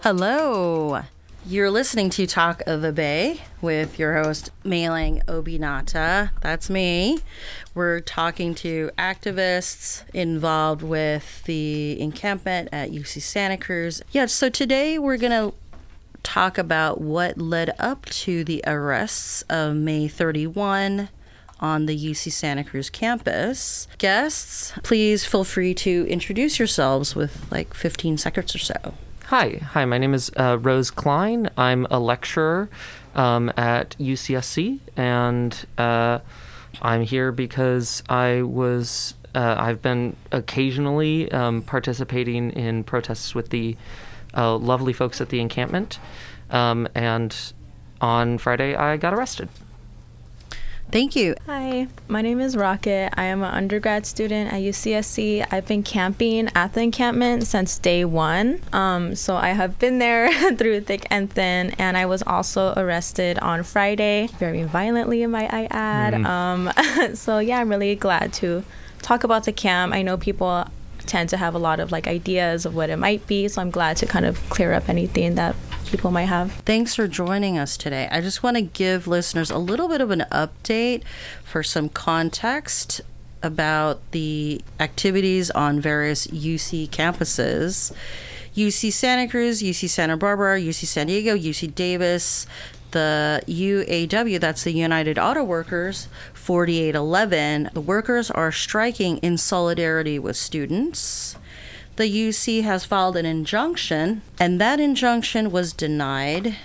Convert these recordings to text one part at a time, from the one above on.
Hello. You're listening to Talk of the Bay with your host, Mailing Obinata. That's me. We're talking to activists involved with the encampment at UC Santa Cruz. Yeah, so today we're going to talk about what led up to the arrests of May 31 on the UC Santa Cruz campus. Guests, please feel free to introduce yourselves with like 15 seconds or so. Hi, my name is Rose Klein. I'm a lecturer at UCSC, and I'm here because I've been occasionally participating in protests with the lovely folks at the encampment, and on Friday I got arrested. Thank you. Hi, my name is Rocket. I am an undergrad student at UCSC. I've been camping at the encampment since day one. So I have been there through thick and thin, and I was also arrested on Friday, very violently, might I add. So yeah, I'm really glad to talk about the camp. I know people tend to have a lot of ideas of what it might be, so I'm glad to kind of clear up anything that people might have. Thanks for joining us today. I just want to give listeners a little bit of an update for some context about the activities on various UC campuses. UC Santa Cruz, UC Santa Barbara, UC San Diego, UC Davis, the UAW, that's the United Auto Workers, 4811. The workers are striking in solidarity with students. The UC has filed an injunction, and that injunction was denied.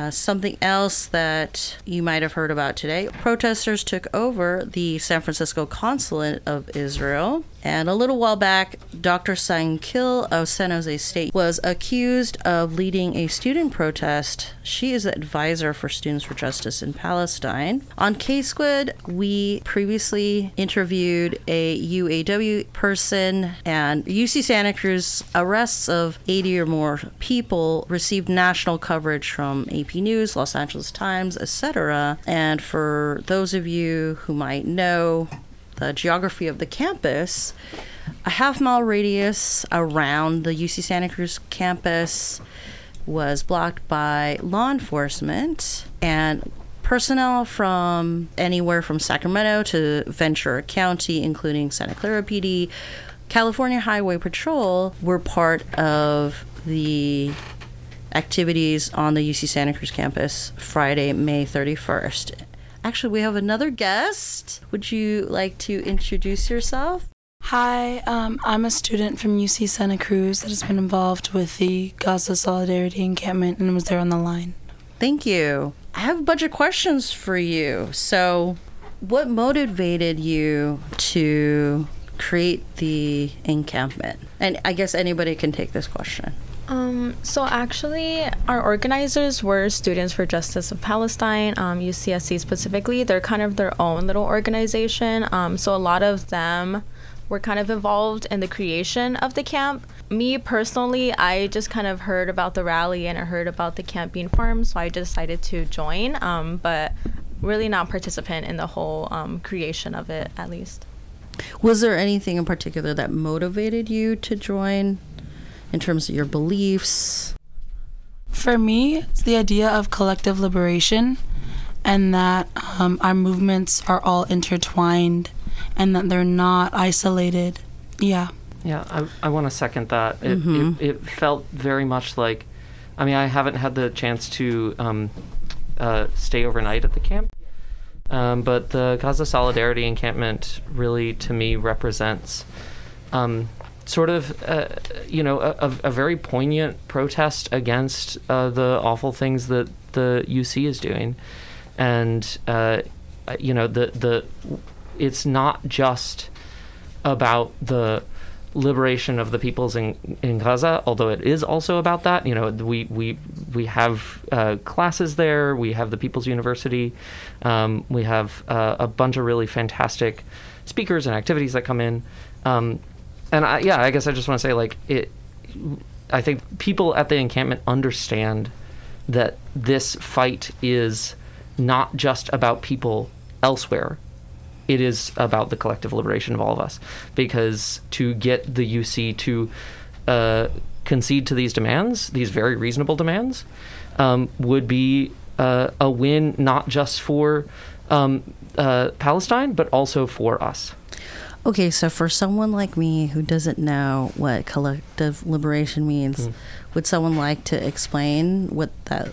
Something else that you might have heard about today, protesters took over the San Francisco Consulate of Israel. And a little while back, Dr. Sankil of San Jose State was accused of leading a student protest. She is the advisor for Students for Justice in Palestine. On K-Squid, we previously interviewed a UAW person, and UC Santa Cruz arrests of 80 or more people received national coverage from AP News, Los Angeles Times, etc. And for those of you who might know the geography of the campus, a half-mile radius around the UC Santa Cruz campus was blocked by law enforcement, and personnel from anywhere from Sacramento to Ventura County, including Santa Clara PD, California Highway Patrol, were part of the activities on the UC Santa Cruz campus Friday, May 31st. Actually, we have another guest. Would you like to introduce yourself? Hi, I'm a student from UC Santa Cruz that has been involved with the Gaza Solidarity Encampment and was there on the line. Thank you. I have a bunch of questions for you. So, what motivated you to create the encampment? And I guess anybody can take this question. So actually, our organizers were Students for Justice of Palestine, UCSC specifically. They're kind of their own little organization. So a lot of them were kind of involved in the creation of the camp. Me personally, I just kind of heard about the rally and I heard about the camp being formed, so I decided to join, but really not participant in the whole creation of it, at least. Was there anything in particular that motivated you to join in terms of your beliefs? For me, it's the idea of collective liberation and that our movements are all intertwined and that they're not isolated. Yeah, I want to second that. It felt very much like, I mean, I haven't had the chance to stay overnight at the camp, but the Gaza Solidarity Encampment really, to me, represents sort of, a very poignant protest against the awful things that the UC is doing. And, it's not just about the liberation of the peoples in Gaza, although it is also about that. You know, we have classes there. We have the People's University. We have a bunch of really fantastic speakers and activities that come in. And I guess I just want to say, I think people at the encampment understand that this fight is not just about people elsewhere. It is about the collective liberation of all of us. Because to get the UC to concede to these demands, these very reasonable demands, would be a win not just for Palestine, but also for us. Okay, so for someone like me who doesn't know what collective liberation means, would someone like to explain what that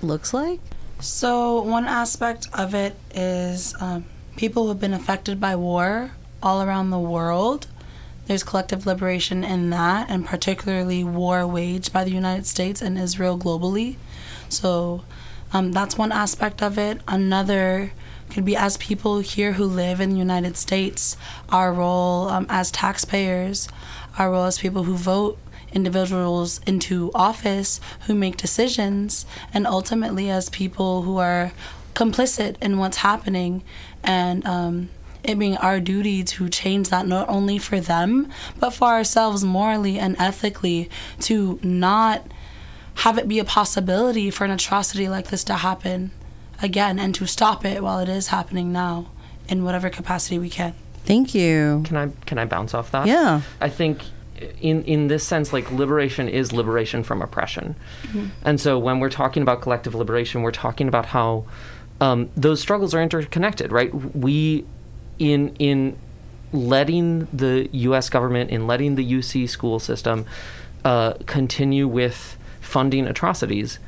looks like? So one aspect of it is people who have been affected by war all around the world. There's collective liberation in that, and particularly war waged by the United States and Israel globally. So that's one aspect of it. Another could be, as people here who live in the United States, our role as taxpayers, our role as people who vote individuals into office, who make decisions, and ultimately as people who are complicit in what's happening, and it being our duty to change that, not only for them, but for ourselves morally and ethically, to not have it be a possibility for an atrocity like this to happen again, and to stop it while it is happening now in whatever capacity we can. Thank you. Can I bounce off that? Yeah. I think in this sense, like, liberation is liberation from oppression. And so when we're talking about collective liberation, we're talking about how those struggles are interconnected, right? We, in letting the U.S. government, in letting the UC school system continue with funding atrocities,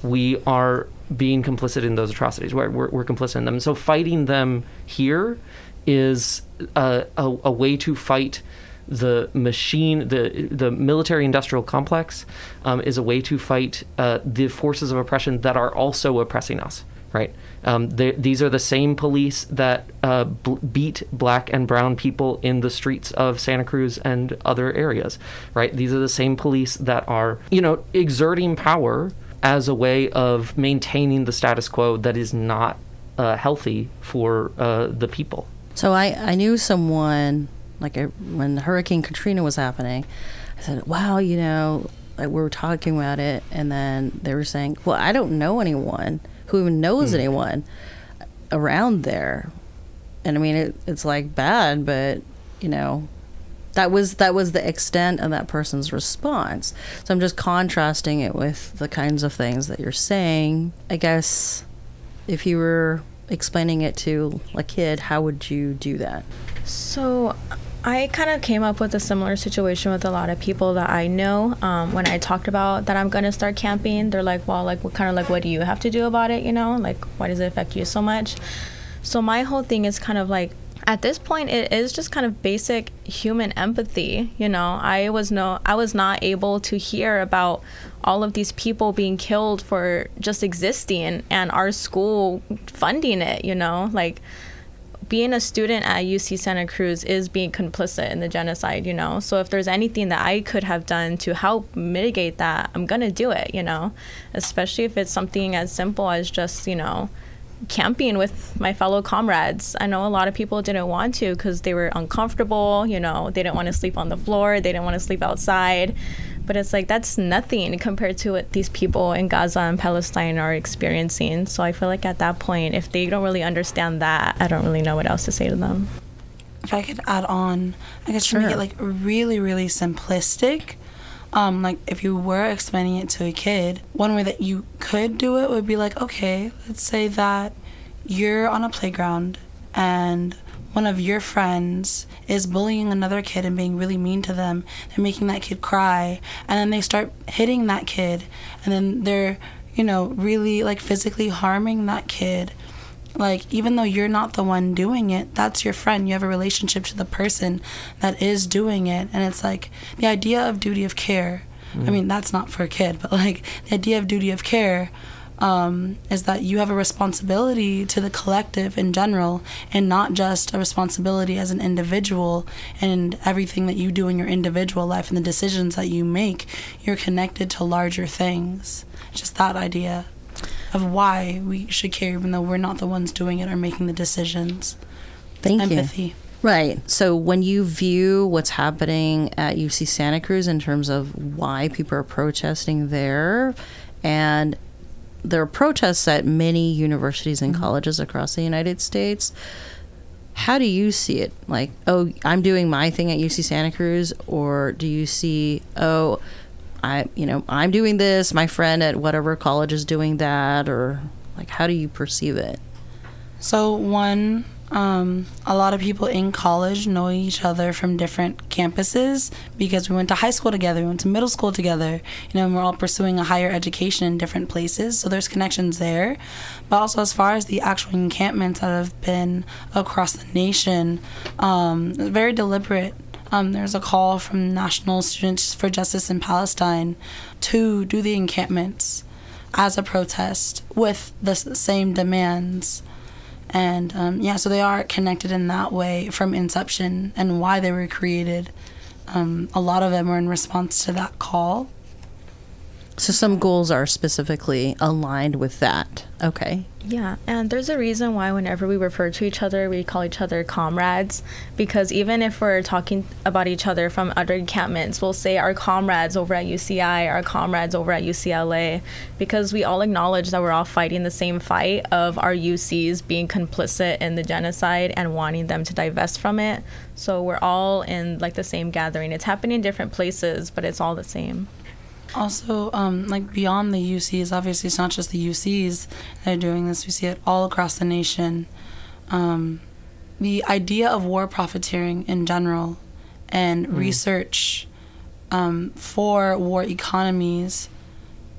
we are being complicit in those atrocities. We're complicit in them. So fighting them here is a way to fight the machine, the military-industrial complex, is a way to fight the forces of oppression that are also oppressing us, right? These are the same police that beat black and brown people in the streets of Santa Cruz and other areas, right? These are the same police that are, exerting power as a way of maintaining the status quo that is not healthy for the people. So I knew someone, when Hurricane Katrina was happening, I said, wow, we were talking about it, and then they were saying, well, I don't know anyone who even knows anyone around there. And I mean, it's like bad, but, that was the extent of that person's response. So I'm just contrasting it with the kinds of things that you're saying. I guess if you were explaining it to a kid, how would you do that? So I kind of came up with a similar situation with a lot of people that I know. When I talked about that I'm going to start camping, they're like, well, what do you have to do about it? Why does it affect you so much? So my whole thing is kind of like, at this point, it is just kind of basic human empathy. I was not able to hear about all of these people being killed for just existing and our school funding it, being a student at UC Santa Cruz is being complicit in the genocide, So if there's anything that I could have done to help mitigate that, I'm going to do it, Especially if it's something as simple as just, camping with my fellow comrades. I know a lot of people didn't want to because they were uncomfortable, they didn't want to sleep on the floor, they didn't want to sleep outside. But it's like, that's nothing compared to what these people in Gaza and Palestine are experiencing. So I feel like at that point, if they don't really understand that, I don't really know what else to say to them. If I could add on, I guess to make it really, really simplistic, if you were explaining it to a kid, one way that you could do it would be okay, let's say that you're on a playground and one of your friends is bullying another kid and being really mean to them. They're making that kid cry, and then they start hitting that kid, and then they're, really physically harming that kid. Even though you're not the one doing it, that's your friend. You have a relationship to the person that is doing it. And it's the idea of duty of care. I mean, that's not for a kid, but the idea of duty of care is that you have a responsibility to the collective in general, and not just a responsibility as an individual. And everything that you do in your individual life and the decisions that you make, you're connected to larger things. Just that idea of why we should care, even though we're not the ones doing it or making the decisions. Thank you. Empathy. Right. So when you view what's happening at UC Santa Cruz in terms of why people are protesting there, and there are protests at many universities and colleges across the United States, how do you see it? I'm doing my thing at UC Santa Cruz, or do you see, I'm doing this, my friend at whatever college is doing that, or like, how do you perceive it? So one, a lot of people in college know each other from different campuses because we went to high school together, we went to middle school together, and we're all pursuing a higher education in different places, so there's connections there. But also as far as the actual encampments that have been across the nation, very deliberate. There's a call from National Students for Justice in Palestine to do the encampments as a protest with the same demands. And so they are connected in that way from inception and why they were created. A lot of them were in response to that call. So some goals are specifically aligned with that. Okay. Yeah, and there's a reason why whenever we refer to each other, we call each other comrades, because even if we're talking about each other from other encampments, we'll say our comrades over at UCI, our comrades over at UCLA, because we all acknowledge that we're all fighting the same fight of our UCs being complicit in the genocide and wanting them to divest from it. So we're all in like the same gathering. It's happening in different places, but it's all the same. Also, like beyond the UCs, obviously it's not just the UCs that are doing this. We see it all across the nation. The idea of war profiteering in general and research for war economies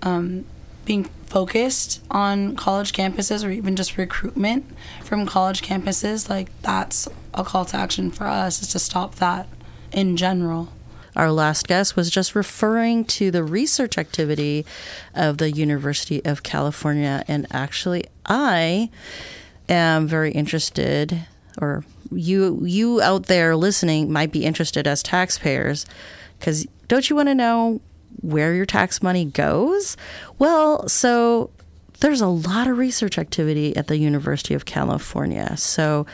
being focused on college campuses, or even just recruitment from college campuses, like that's a call to action for us, is to stop that in general. Our last guest was just referring to the research activity of the University of California. And actually, I am very interested, or you out there listening might be interested as taxpayers, because don't you want to know where your tax money goes? Well, so there's a lot of research activity at the University of California. So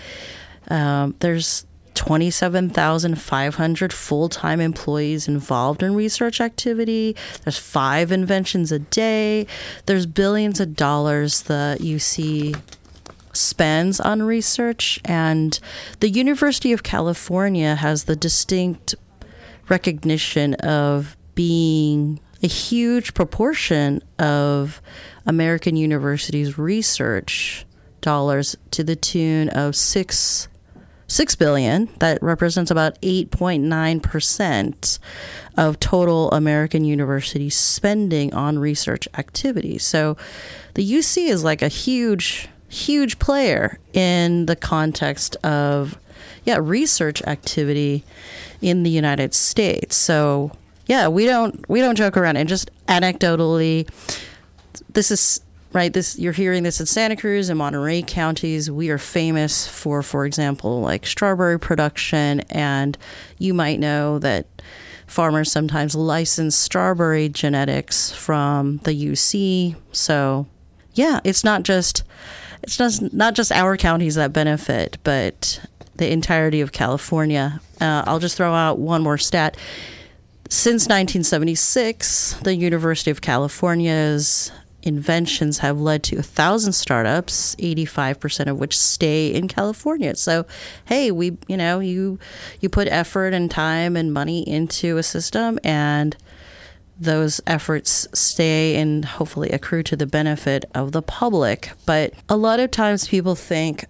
there's 27,500 full-time employees involved in research activity. There's 5 inventions a day. There's billions of dollars the UC spends on research. And the University of California has the distinct recognition of being a huge proportion of American universities' research dollars, to the tune of $6 billion. That represents about 8.9% of total American university spending on research activities. So the UC is like a huge player in the context of research activity in the United States. So we don't joke around. And just anecdotally, this is right. You're hearing this in Santa Cruz and Monterey counties. We are famous for example, like strawberry production, and you might know that farmers sometimes license strawberry genetics from the UC. So, it's not just our counties that benefit, but the entirety of California. I'll just throw out one more stat. Since 1976, the University of California's inventions have led to 1,000 startups, 85% of which stay in California. So, hey, you put effort and time and money into a system, and those efforts stay and hopefully accrue to the benefit of the public. But a lot of times people think,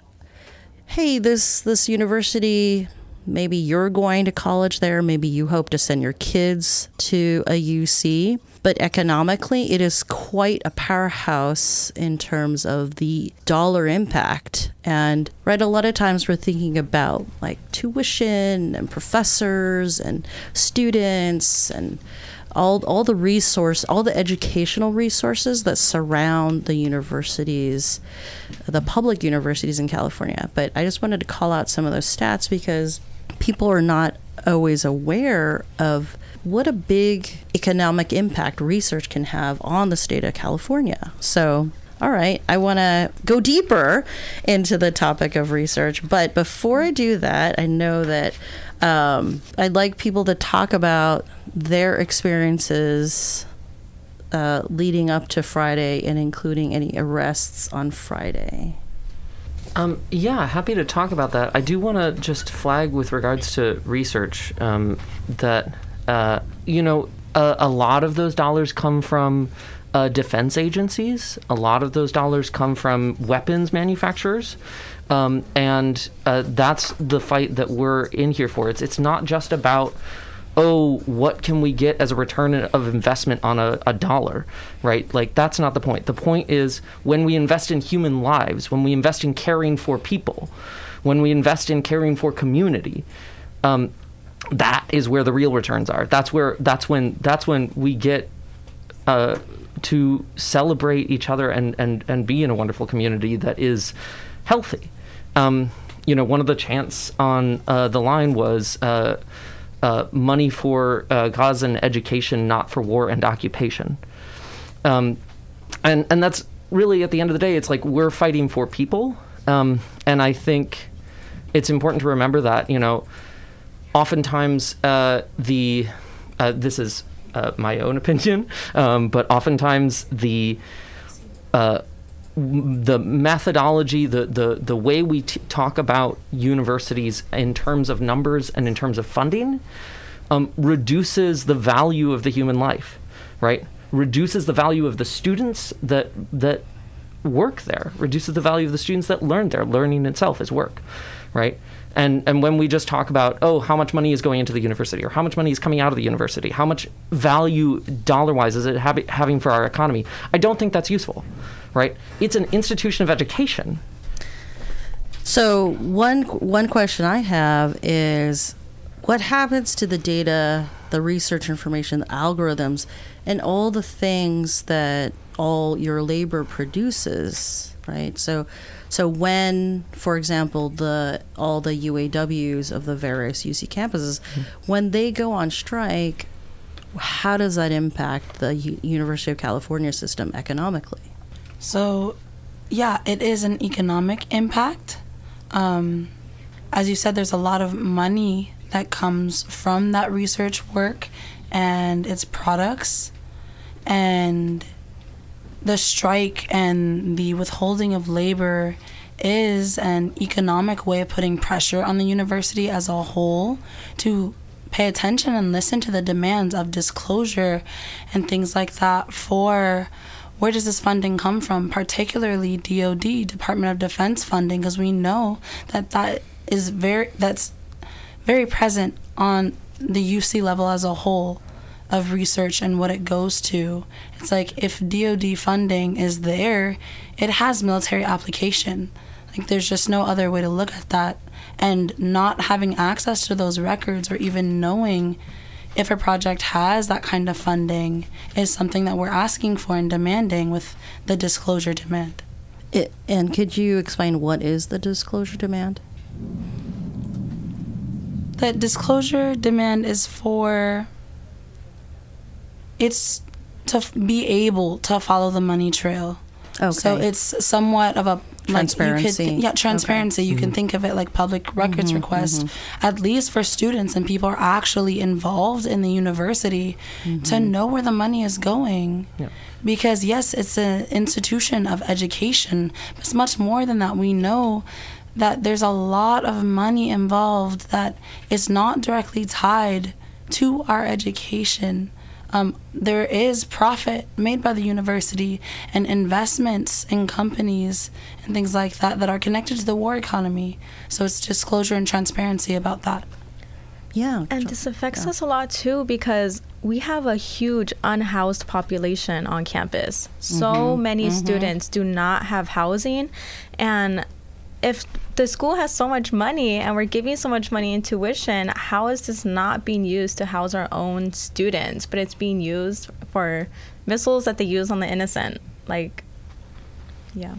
hey, this university, maybe you're going to college there, maybe you hope to send your kids to a UC, but economically it is quite a powerhouse in terms of the dollar impact. And a lot of times we're thinking about like tuition and professors and students and all the educational resources that surround the universities, the public universities in California. But I just wanted to call out some of those stats because people are not always aware of what a big economic impact research can have on the state of California. So, all right, I want to go deeper into the topic of research. But before I do that, I know that I'd like people to talk about their experiences leading up to Friday and including any arrests on Friday. Happy to talk about that. I do want to just flag with regards to research that, a lot of those dollars come from defense agencies. A lot of those dollars come from weapons manufacturers. And that's the fight that we're in here for. It's not just about, oh, what can we get as a return of investment on a dollar, right? Like, that's not the point. The point is, when we invest in human lives, when we invest in caring for people, when we invest in caring for community, that is where the real returns are. That's when we get to celebrate each other and be in a wonderful community that is healthy. One of the chants on the line was money for Gazan education, not for war and occupation. And that's really, at the end of the day, it's like we're fighting for people. And I think it's important to remember that, oftentimes this is my own opinion, but oftentimes the methodology, the way we talk about universities in terms of numbers and in terms of funding reduces the value of the human life, right? Reduces the value of the students that work there, reduces the value of the students that learn there. Learning itself is work, right? And when we just talk about, oh, how much money is going into the university, or how much money is coming out of the university, how much value dollar-wise is it having for our economy, I don't think that's useful, right? It's an institution of education. So one question I have is, what happens to the data, the research information, the algorithms, and all the things that all your labor produces, right? So when, for example, all the UAWs of the various UC campuses, when they go on strike, how does that impact the University of California system economically? So, yeah, it is an economic impact. As you said, there's a lot of money that comes from that research work and its products, and the strike and the withholding of labor is an economic way of putting pressure on the university as a whole to pay attention and listen to the demands of disclosure and things like that for where does this funding come from, particularly DoD, Department of Defense funding, because we know that's very present on the UC level as a whole of research and what it goes to. It's like, if DoD funding is there, it has military application. Like, there's just no other way to look at that. And not having access to those records, or even knowing if a project has that kind of funding, is something that we're asking for and demanding with the disclosure demand. And could you explain what is the disclosure demand? The disclosure demand is it's to be able to follow the money trail. Okay. So it's somewhat of a transparency. Transparency. Okay. You can think of it like public records request, at least for students and people are actually involved in the university, to know where the money is going. Yeah. Because yes, it's an institution of education, but it's much more than that. We know that there's a lot of money involved that is not directly tied to our education. There is profit made by the university and investments in companies and things like that that are connected to the war economy. So it's disclosure and transparency about that. Yeah. And this affects us a lot too, because we have a huge unhoused population on campus. So many students do not have housing, and if the school has so much money and we're giving so much money in tuition, how is this not being used to house our own students, but it's being used for missiles that they use on the innocent? Like, yeah.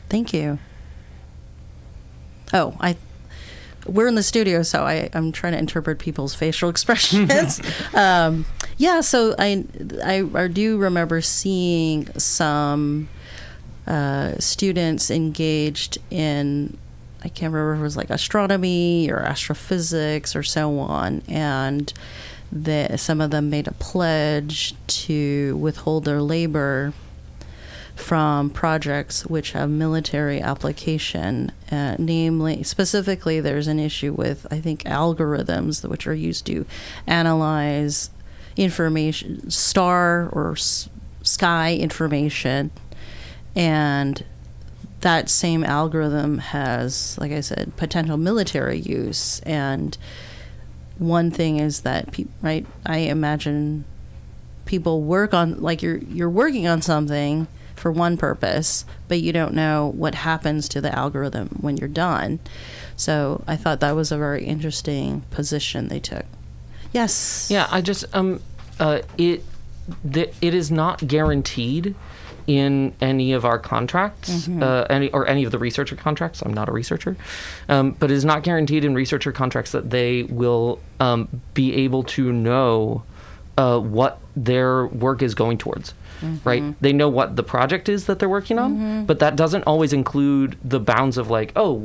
Thank you. Oh, we're in the studio, so I'm trying to interpret people's facial expressions. Yeah, so I do remember seeing some students engaged in, I can't remember if it was like astronomy or astrophysics or so on, and some of them made a pledge to withhold their labor from projects which have military application. Namely, specifically, there's an issue with, I think, algorithms which are used to analyze information, star or sky information, and that same algorithm has, like I said, potential military use. And one thing is that, right, I imagine people work on, like, you're working on something for one purpose, but you don't know what happens to the algorithm when you're done. So I thought that was a very interesting position they took. Yes. Yeah, I just it is not guaranteed in any of our contracts, any of the researcher contracts. I'm not a researcher, but it is not guaranteed in researcher contracts that they will be able to know what their work is going towards. Right? They know what the project is that they're working on, but that doesn't always include the bounds of, like, oh,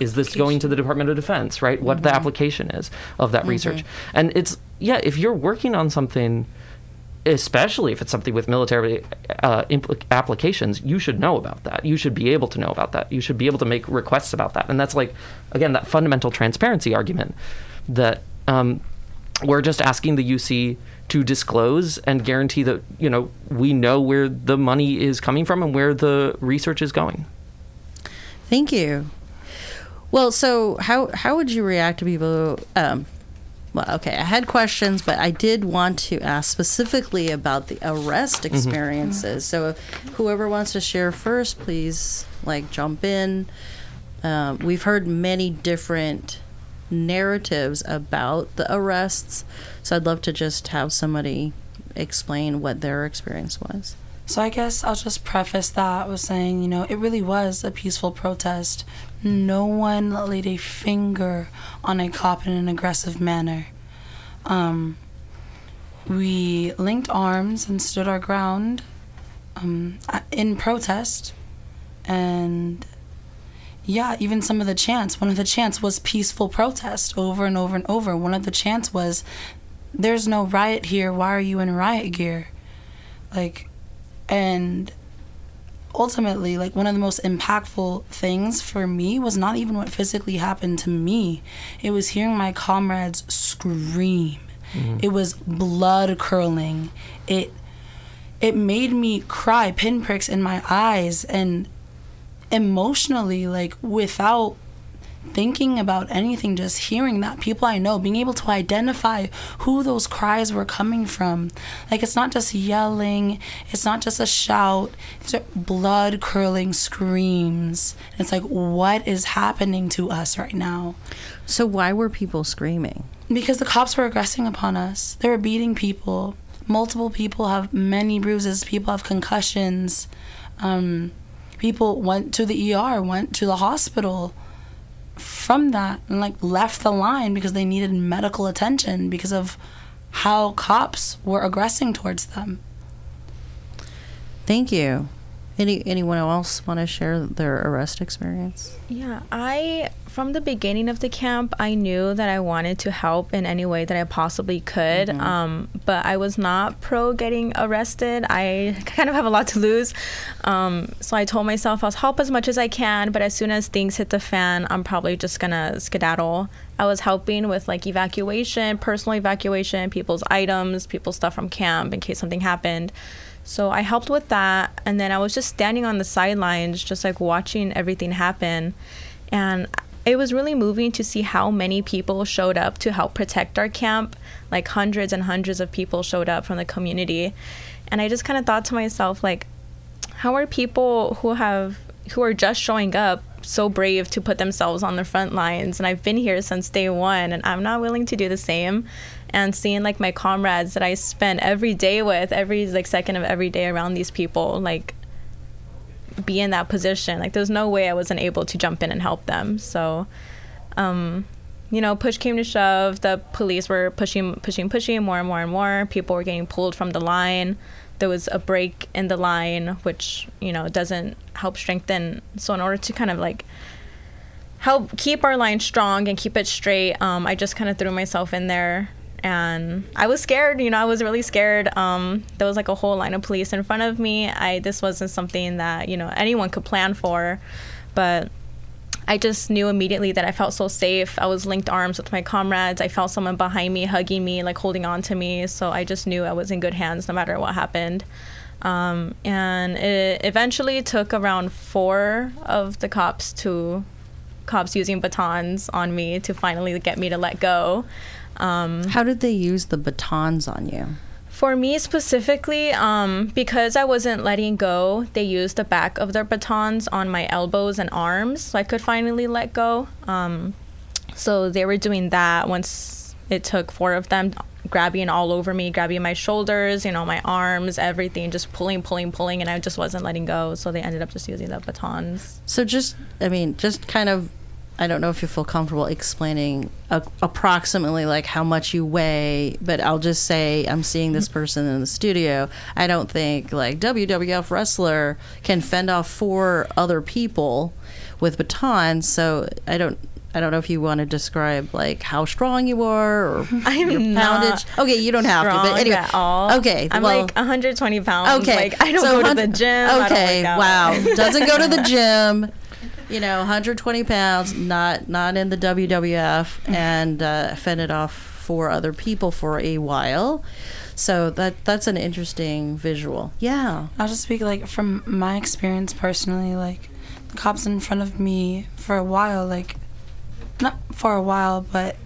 is this going to the Department of Defense, right? What the application is of that research. And it's, if you're working on something, especially if it's something with military applications, you should know about that. You should be able to know about that. You should be able to make requests about that. And that's, like, again, that fundamental transparency argument that we're just asking the UC to disclose and guarantee that, we know where the money is coming from and where the research is going. Thank you. Well, so how would you react to people? Well, okay, I had questions, but I did want to ask specifically about the arrest experiences. So if whoever wants to share first, please, jump in. We've heard many different narratives about the arrests, so I'd love to just have somebody explain what their experience was. So I guess I'll just preface that with saying, it really was a peaceful protest. No one laid a finger on a cop in an aggressive manner. We linked arms and stood our ground in protest, and even some of the chants. One of the chants was peaceful protest over and over and over. One of the chants was, "There's no riot here. Why are you in riot gear?" And ultimately, one of the most impactful things for me was not even what physically happened to me. It was hearing my comrades scream. It was blood curdling. It made me cry, pinpricks in my eyes, and emotionally, without thinking about anything, just hearing that, people I know, being able to identify who those cries were coming from. It's not just yelling, it's not just a shout, it's blood curdling screams. It's what is happening to us right now? So why were people screaming? Because the cops were aggressing upon us. They were beating people. Multiple people have many bruises. People have concussions. People went to the ER, went to the hospital from that, and left the line because they needed medical attention because of how cops were aggressing towards them. Thank you. Anyone else want to share their arrest experience? Yeah, from the beginning of the camp, I knew that I wanted to help in any way that I possibly could, but I was not pro getting arrested. I kind of have a lot to lose, so I told myself I'll help as much as I can, but as soon as things hit the fan, I'm probably just gonna skedaddle. I was helping with evacuation, personal evacuation, people's items, people's stuff from camp in case something happened. So I helped with that, and then I was just standing on the sidelines, just watching everything happen. And it was really moving to see how many people showed up to help protect our camp. Hundreds and hundreds of people showed up from the community. And I just kind of thought to myself, how are people who are just showing up so brave to put themselves on the front lines? And I've been here since day one, and I'm not willing to do the same. And seeing my comrades that I spent every day with, every second of every day around these people, be in that position. There's no way I wasn't able to jump in and help them. So, push came to shove. The police were pushing more and more and more. People were getting pulled from the line. There was a break in the line, which, doesn't help strengthen. So in order to kind of help keep our line strong and keep it straight, I just kind of threw myself in there. And I was scared, I was really scared. There was a whole line of police in front of me. This wasn't something that, anyone could plan for. But I just knew immediately that I felt so safe. I was linked arms with my comrades. I felt someone behind me hugging me, like holding on to me. So I just knew I was in good hands no matter what happened. And it eventually took around 4 of the cops using batons on me to finally get me to let go. How did they use the batons on you? For me specifically, because I wasn't letting go, they used the back of their batons on my elbows and arms so I could finally let go. So they were doing that once it took 4 of them, grabbing all over me, grabbing my shoulders, my arms, everything, just pulling, and I just wasn't letting go. So they ended up just using the batons. So just kind of, I don't know if you feel comfortable explaining approximately like how much you weigh, but I'll just say I'm seeing this person in the studio. I don't think like WWF wrestler can fend off 4 other people with batons. So I don't know if you want to describe like how strong you are or I'm your poundage. Okay, you don't have to. But anyway, at all. Okay, I'm like 120 pounds. Okay, like I don't go to the gym. Okay, I don't work out. wow, doesn't go to the gym. 120 pounds, not in the WWF, and fended off 4 other people for a while. So that's an interesting visual. Yeah. I'll just speak like from my experience personally, like the cops in front of me for a while, like not for a while, but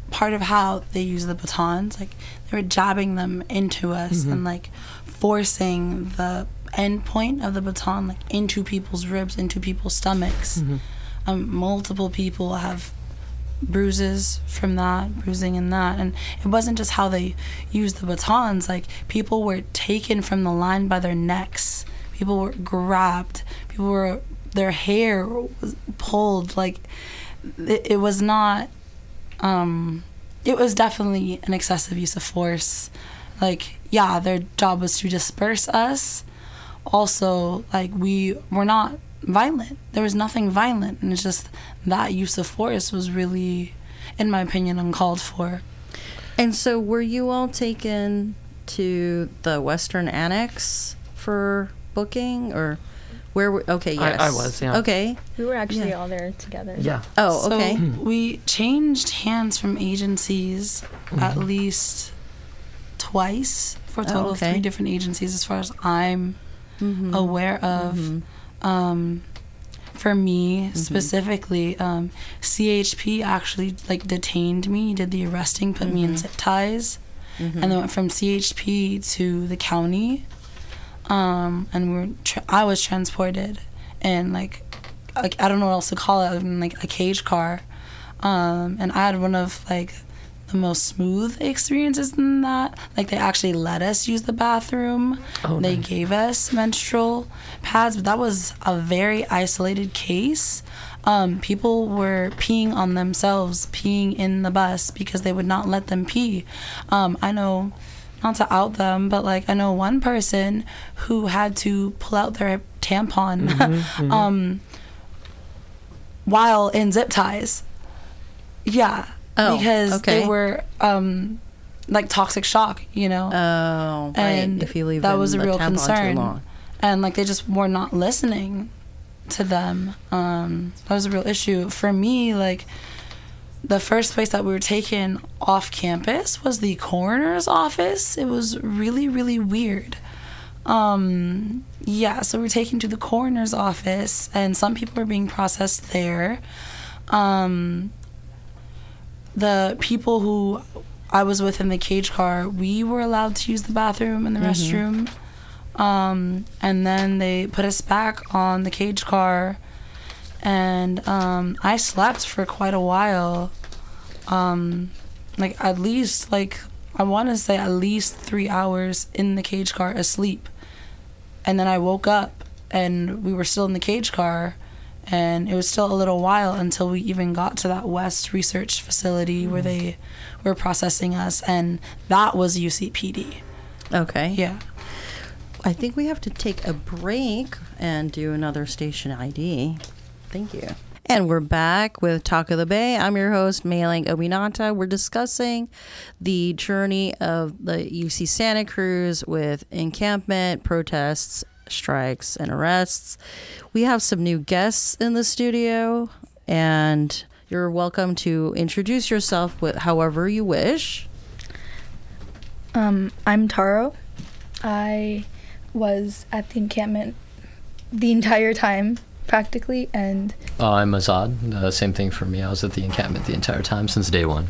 part of how they use the batons, like they were jabbing them into us and like forcing the end point of the baton like into people's ribs, into people's stomachs. Multiple people have bruising in that, and it wasn't just how they used the batons. Like people were taken from the line by their necks, people were grabbed, their hair was pulled. Like it was not it was definitely an excessive use of force. Like their job was to disperse us. Also, like we were not violent. There was nothing violent, and it's just that use of force was really, in my opinion, uncalled for. And so were you all taken to the Western Annex for booking, or where were, okay, yes. I was, yeah. Okay. We were actually all there together. Yeah. Oh, okay. So we changed hands from agencies at least twice, for a total of 3 different agencies as far as I'm aware of. For me specifically, CHP actually like detained me, did the arresting, put me in zip ties, and then went from CHP to the county, and I was transported in like I don't know what else to call it, other than like a cage car, and I had one of like the most smooth experiences in that. Like they actually let us use the bathroom. They gave us menstrual pads, but that was a very isolated case. People were peeing on themselves, peeing in the bus because they would not let them pee. I know, not to out them, but like I know one person who had to pull out their tampon while in zip ties. Because they were like toxic shock, Oh, right. And if you leave that was a real tampon concern. too long. And like they just were not listening to them. That was a real issue for me. Like the first place that we were taken off campus was the coroner's office. It was really, really weird. So we were taken to the coroner's office, and some people were being processed there. The people who I was with in the cage car, we were allowed to use the bathroom and the restroom. And then they put us back on the cage car, and I slept for quite a while. Like at least, like I want to say at least 3 hours in the cage car asleep. And then I woke up and we were still in the cage car. And it was still a little while until we even got to that West Research Facility where they were processing us, and that was UCPD. Okay. Yeah. I think we have to take a break and do another station ID. Thank you. And we're back with Talk of the Bay. I'm your host, Mailing Obinata. We're discussing the journey of the UC Santa Cruz with encampment, protests, strikes, and arrests. We have some new guests in the studio, and you're welcome to introduce yourself with however you wish. I'm Taro. I was at the encampment the entire time, practically, and I'm Azad. Same thing for me. I was at the encampment the entire time since day one.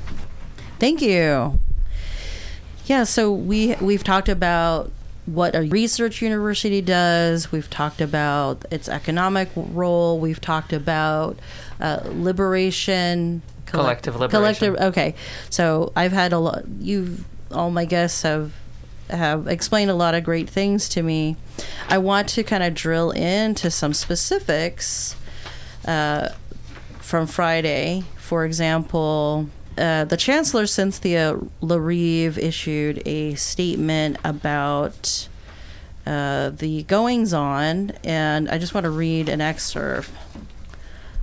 Thank you. Yeah, so we've talked about what a research university does. We've talked about its economic role. We've talked about liberation. Collective liberation. Okay. So I've had a lot. All my guests have explained a lot of great things to me. I want to kind of drill into some specifics from Friday. For example, the Chancellor, Cynthia LaRive, issued a statement about the goings-on, and I just want to read an excerpt,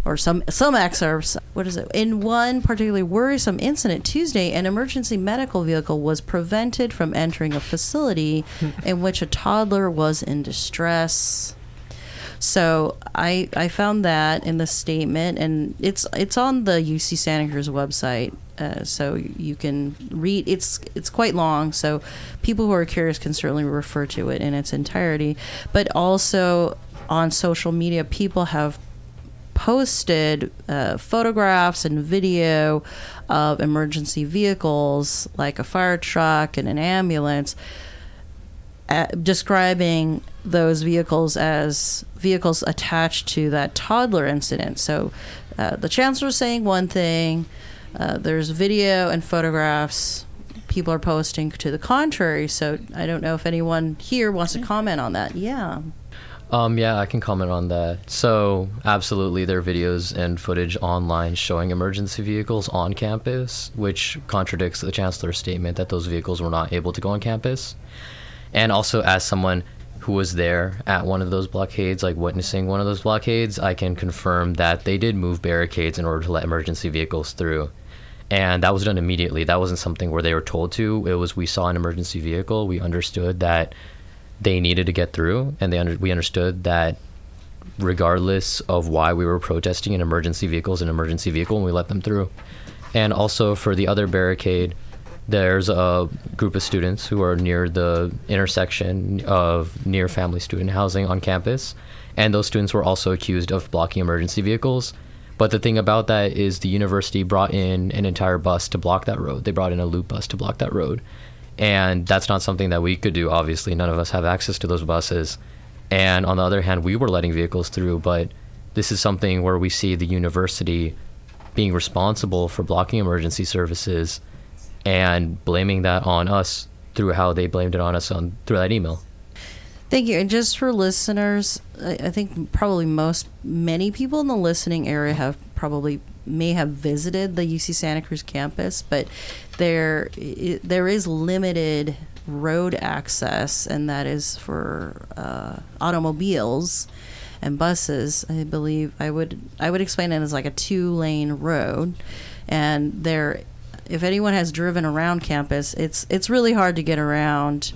or some excerpts. What is it? In one particularly worrisome incident Tuesday, an emergency medical vehicle was prevented from entering a facility in which a toddler was in distress. So I found that in the statement, and it's on the UC Santa Cruz website, so you can read. It's quite long, so people who are curious can certainly refer to it in its entirety. But also on social media, people have posted photographs and video of emergency vehicles like a fire truck and an ambulance, describing those vehicles as vehicles attached to that toddler incident. So the Chancellor is saying one thing, there's video and photographs people are posting to the contrary. So I don't know if anyone here wants to comment on that. Yeah. Yeah, I can comment on that. So, absolutely, there are videos and footage online showing emergency vehicles on campus, which contradicts the Chancellor's statement that those vehicles were not able to go on campus. And also, as someone who was there at one of those blockades, like witnessing one of those blockades, I can confirm that they did move barricades in order to let emergency vehicles through. And that was done immediately. That wasn't something where they were told to. It was, we saw an emergency vehicle, we understood that they needed to get through, and we understood that regardless of why we were protesting, an emergency vehicle is an emergency vehicle, and we let them through. And also for the other barricade, there's a group of students who are near the intersection of near family student housing on campus, and those students were also accused of blocking emergency vehicles. But the thing about that is the university brought in an entire bus to block that road. They brought in a loop bus to block that road. And that's not something that we could do, obviously. None of us have access to those buses. And on the other hand, we were letting vehicles through, but this is something where we see the university being responsible for blocking emergency services and blaming that on us through how they blamed it on us through that email. Thank you. And just for listeners, I think probably many people in the listening area may have visited the UC Santa Cruz campus, but there is limited road access, and that is for automobiles and buses. I believe I would explain it as like a 2-lane road, and there, if anyone has driven around campus, it's really hard to get around.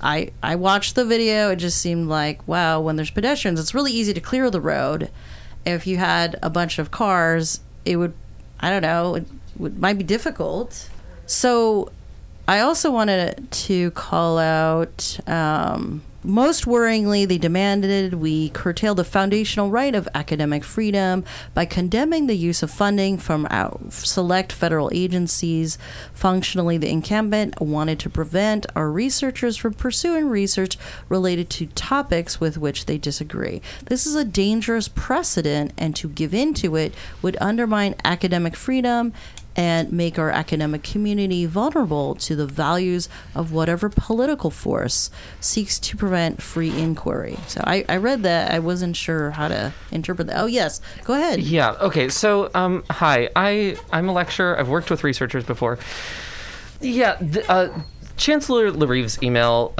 I watched the video. It just seemed like, wow, when there's pedestrians, it's really easy to clear the road. If you had a bunch of cars, it would, I don't know, it might be difficult. So I also wanted to call out, most worryingly, they demanded we curtail the foundational right of academic freedom by condemning the use of funding from select federal agencies. Functionally, the encampment wanted to prevent our researchers from pursuing research related to topics with which they disagree. This is a dangerous precedent, and to give in to it would undermine academic freedom and make our academic community vulnerable to the values of whatever political force seeks to prevent free inquiry. So I read that. I wasn't sure how to interpret that. Oh, yes. Go ahead. Yeah. Okay. So, hi. I'm a lecturer. I've worked with researchers before. Yeah. Chancellor LaRive's email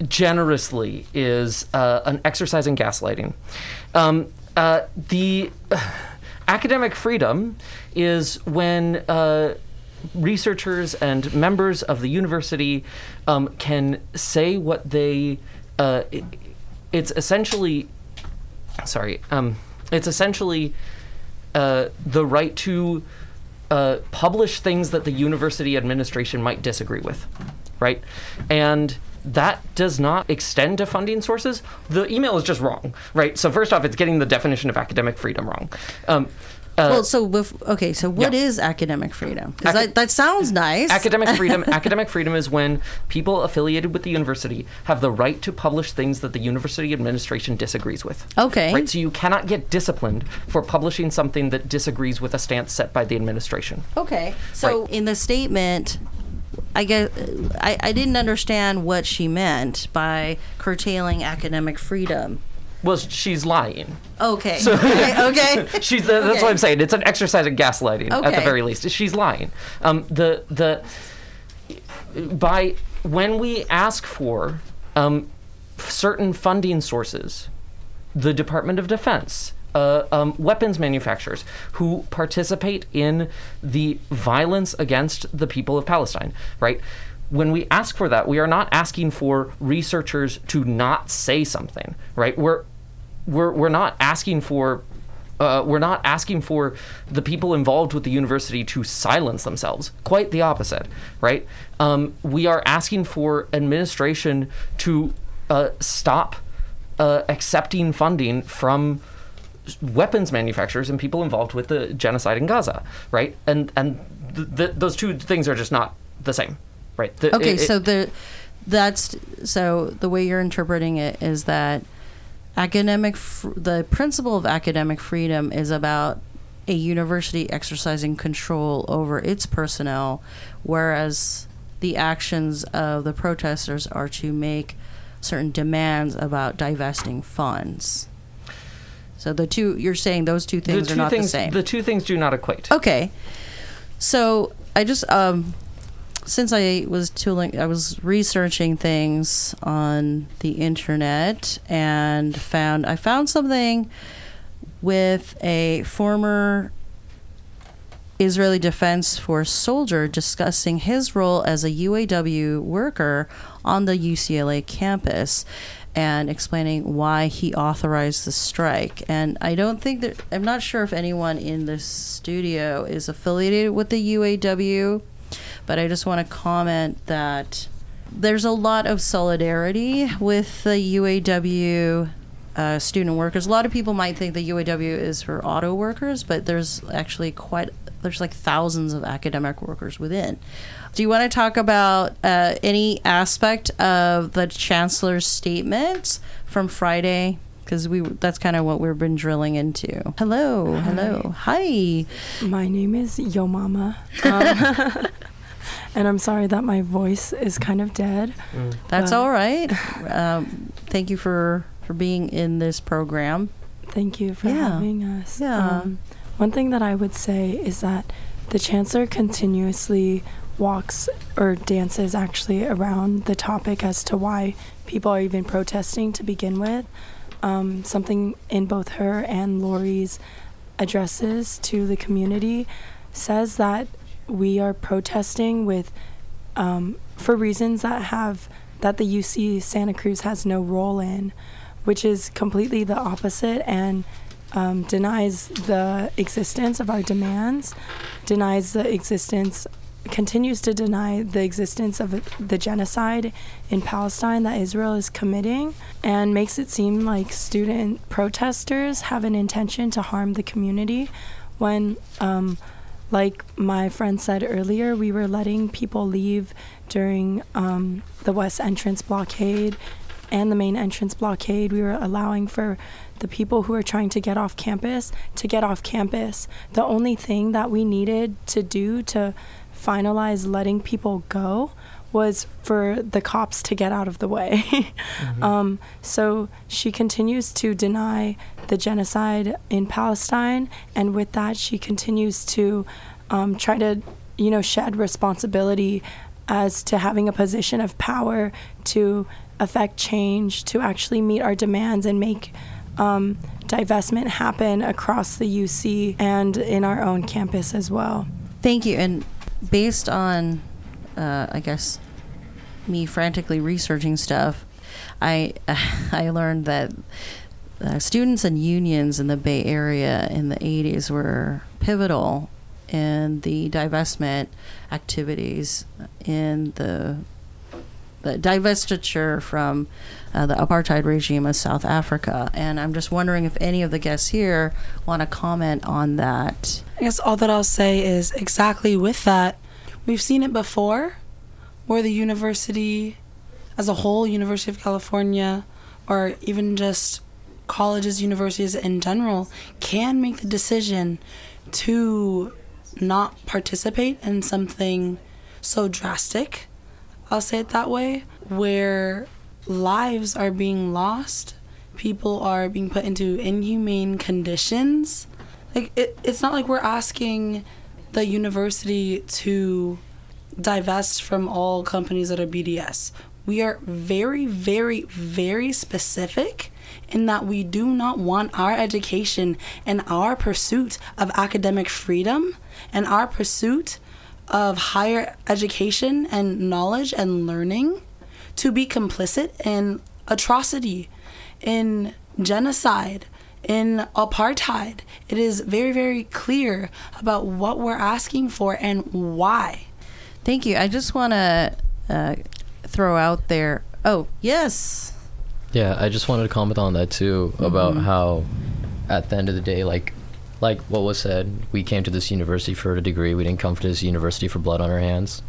generously is an exercise in gaslighting. The academic freedom is when researchers and members of the university can say what they. It's essentially the right to publish things that the university administration might disagree with, right? And that does not extend to funding sources. The email is just wrong, right? So first off, it's getting the definition of academic freedom wrong. So what is academic freedom? Because that sounds nice. Academic freedom is when people affiliated with the university have the right to publish things that the university administration disagrees with. Okay. Right? So you cannot get disciplined for publishing something that disagrees with a stance set by the administration. Okay. So Right. in the statement, I guess I didn't understand what she meant by curtailing academic freedom. Well, she's lying. Okay. So- okay. That's Okay. what I'm saying. It's an exercise in gaslighting at the Okay. very least. She's lying. When we ask for certain funding sources, the Department of Defense, weapons manufacturers who participate in the violence against the people of Palestine, right? When we ask for that, we are not asking for researchers to not say something, right? We're not asking for the people involved with the university to silence themselves. Quite the opposite, right? We are asking for administration to stop accepting funding from weapons manufacturers and people involved with the genocide in Gaza, right? And those two things are just not the same, right? So the way you're interpreting it is that the principle of academic freedom is about a university exercising control over its personnel, whereas the actions of the protesters are to make certain demands about divesting funds. So you're saying those two things are not the same. The two things do not equate. Okay. So I just since I was researching things on the internet and I found something with a former Israeli Defense Force soldier discussing his role as a UAW worker on the UCLA campus and explaining why he authorized the strike. And I'm not sure if anyone in this studio is affiliated with the UAW, but I just want to comment that there's a lot of solidarity with the UAW student workers. A lot of people might think the UAW is for auto workers, but there's actually there's like thousands of academic workers within. Do you want to talk about any aspect of the chancellor's statement from Friday? Because that's kind of what we've been drilling into. Hello. Hi. My name is Yo Mama. And I'm sorry that my voice is kind of dead. That's all right. Thank you for being in this program. Thank you for having us. Yeah. One thing that I would say is that the chancellor continuously walks or dances actually around the topic as to why people are even protesting to begin with. Something in both her and Lori's addresses to the community says that we are protesting with for reasons that the UC Santa Cruz has no role in, which is completely the opposite and denies the existence of our demands, continues to deny the existence of the genocide in Palestine that Israel is committing, and makes it seem like student protesters have an intention to harm the community when like my friend said earlier, we were letting people leave during the west entrance blockade and the main entrance blockade. We were allowing for the people who were trying to get off campus to get off campus. The only thing that we needed to do to finalize letting people go was for the cops to get out of the way. Mm-hmm. So she continues to deny the genocide in Palestine, and with that she continues to try to shed responsibility as to having a position of power to affect change, to actually meet our demands and make divestment happen across the UC and in our own campus as well. Thank you. And based on I guess me frantically researching stuff, I learned that students and unions in the Bay Area in the 80s were pivotal in the divestment activities in the divestiture from the apartheid regime of South Africa. And I'm just wondering if any of the guests here want to comment on that. I guess all that I'll say is exactly with that. We've seen it before where the university as a whole, University of California, or even just colleges, universities in general, can make the decision to not participate in something so drastic, I'll say it that way, where lives are being lost, people are being put into inhumane conditions. Like it's not like we're asking the university to divest from all companies that are BDS. We are very, very, very specific in that we do not want our education and our pursuit of academic freedom and our pursuit of higher education and knowledge and learning to be complicit in atrocity, in genocide, in apartheid. It is very, very clear about what we're asking for and why. Thank you. I just want to throw out there. Oh, yes. Yeah, I just wanted to comment on that too, about how at the end of the day, like what was said, we came to this university for a degree. We didn't come to this university for blood on our hands.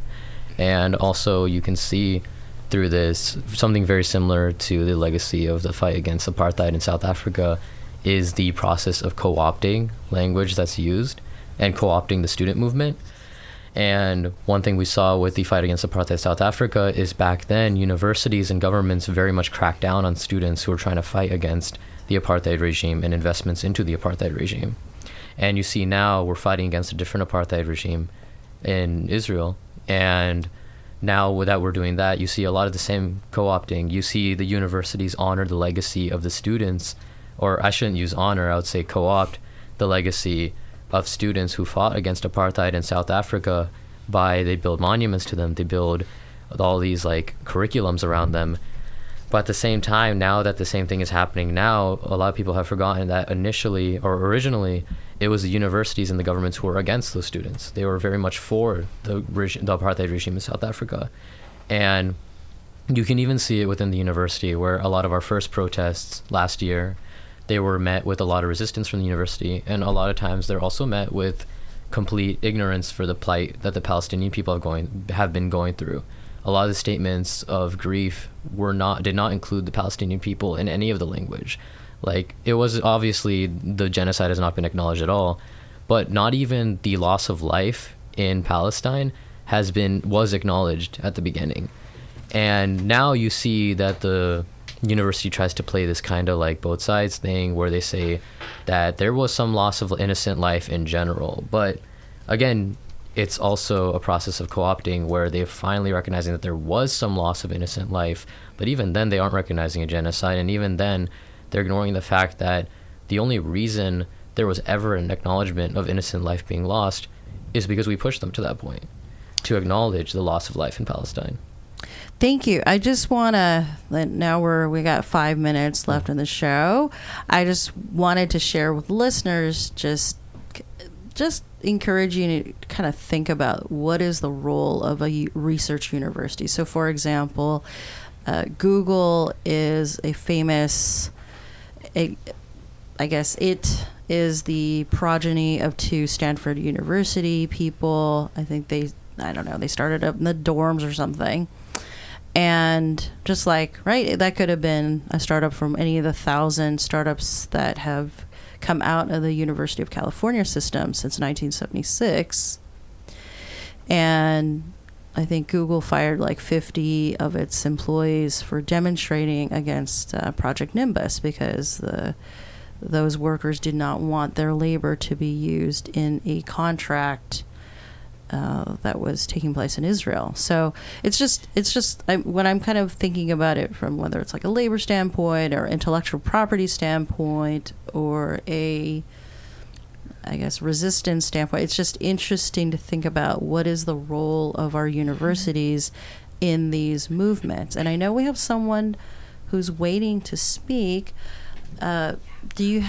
And also you can see through this something very similar to the legacy of the fight against apartheid in South Africa is the process of co-opting language that's used and co-opting the student movement. And one thing we saw with the fight against apartheid in South Africa is back then universities and governments very much cracked down on students who were trying to fight against the apartheid regime and investments into the apartheid regime. And you see now we're fighting against a different apartheid regime in Israel. And now that we're doing that, you see a lot of the same co-opting. You see the universities honor the legacy of the students, or I shouldn't use honor, I would say co-opt the legacy of students who fought against apartheid in South Africa they build monuments to them, they build all these like curriculums around them. But at the same time, now that the same thing is happening now, a lot of people have forgotten that initially or originally it was the universities and the governments who were against those students. They were very much for the apartheid regime in South Africa. And you can even see it within the university where a lot of our first protests last year, they were met with a lot of resistance from the university, and a lot of times they're also met with complete ignorance for the plight that the Palestinian people have been going through. A lot of the statements of grief did not include the Palestinian people in any of the language. Like, it was obviously the genocide has not been acknowledged at all, but not even the loss of life in Palestine was acknowledged at the beginning. And now you see that the university tries to play this kind of like both sides thing where they say that there was some loss of innocent life in general. But again, it's also a process of co-opting where they're finally recognizing that there was some loss of innocent life, but even then they aren't recognizing a genocide, and even then they're ignoring the fact that the only reason there was ever an acknowledgement of innocent life being lost is because we pushed them to that point, to acknowledge the loss of life in Palestine. Thank you. I just want to, now we got 5 minutes left in the show. I just wanted to share with listeners, just encourage you to kind of think about what is the role of a research university. So for example, Google is a famous, I guess it is the progeny of two Stanford University people. I think they started up in the dorms or something. And just like, right, that could have been a startup from any of the 1,000 startups that have come out of the University of California system since 1976. And I think Google fired like 50 of its employees for demonstrating against Project Nimbus because those workers did not want their labor to be used in a contract that was taking place in Israel. So it's just when I'm kind of thinking about it from whether it's like a labor standpoint or intellectual property standpoint or a, I guess, resistance standpoint, it's just interesting to think about what is the role of our universities in these movements. And I know we have someone who's waiting to speak. do you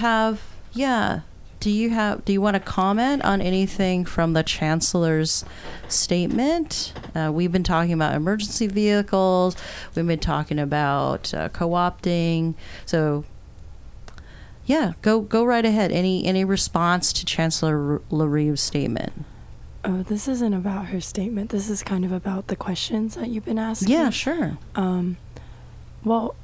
want to comment on anything from the Chancellor's statement? We've been talking about emergency vehicles. We've been talking about co-opting. So, yeah, go right ahead. Any response to Chancellor LaRive's statement? Oh, this isn't about her statement. This is kind of about the questions that you've been asking. Yeah, sure. Well,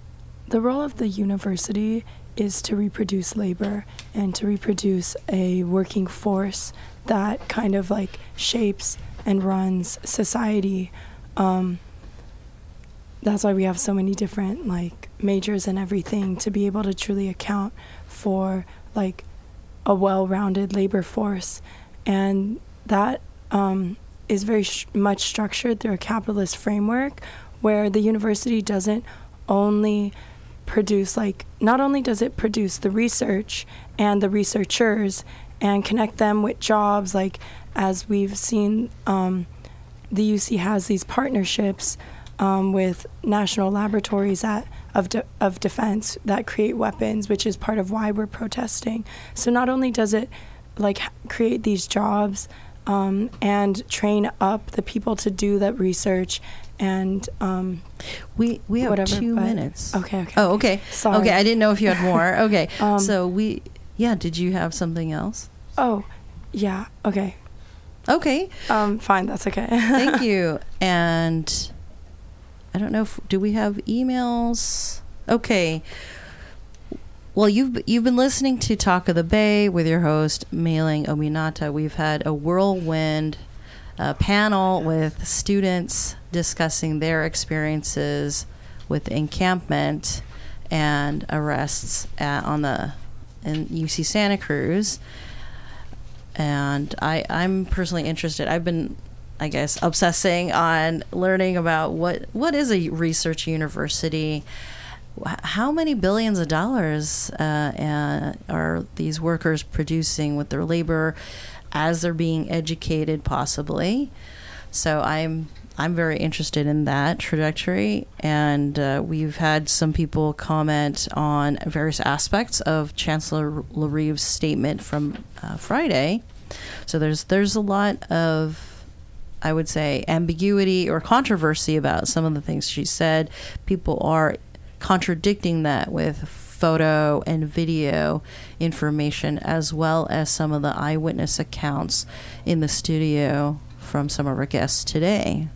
the role of the university is to reproduce labor and to reproduce a working force that kind of like shapes and runs society. That's why we have so many different like majors and everything, to be able to truly account for like a well-rounded labor force. And that is very much structured through a capitalist framework, where the university doesn't only produce, like, not only does it produce the research and the researchers and connect them with jobs, like as we've seen, the UC has these partnerships with national laboratories of defense that create weapons, which is part of why we're protesting. So not only does it like create these jobs and train up the people to do that research, and we have whatever, 2 minutes. Okay. Oh, okay. Sorry. Okay, I didn't know if you had more. Okay. Did you have something else? Oh, yeah. Okay. Okay. Fine. That's okay. Thank you. And I don't know do we have emails? Okay. Well, you've been listening to Talk of the Bay with your host, Mailing Ominata. We've had a whirlwind panel with students discussing their experiences with encampment and arrests in UC Santa Cruz. And I'm personally interested. I've been, I guess, obsessing on learning about what is a research university. How many billions of dollars are these workers producing with their labor as they're being educated, possibly? So I'm very interested in that trajectory, and we've had some people comment on various aspects of Chancellor LaRive's statement from Friday. So there's a lot of, I would say, ambiguity or controversy about some of the things she said. People are contradicting that with photo and video information, as well as some of the eyewitness accounts in the studio from some of our guests today.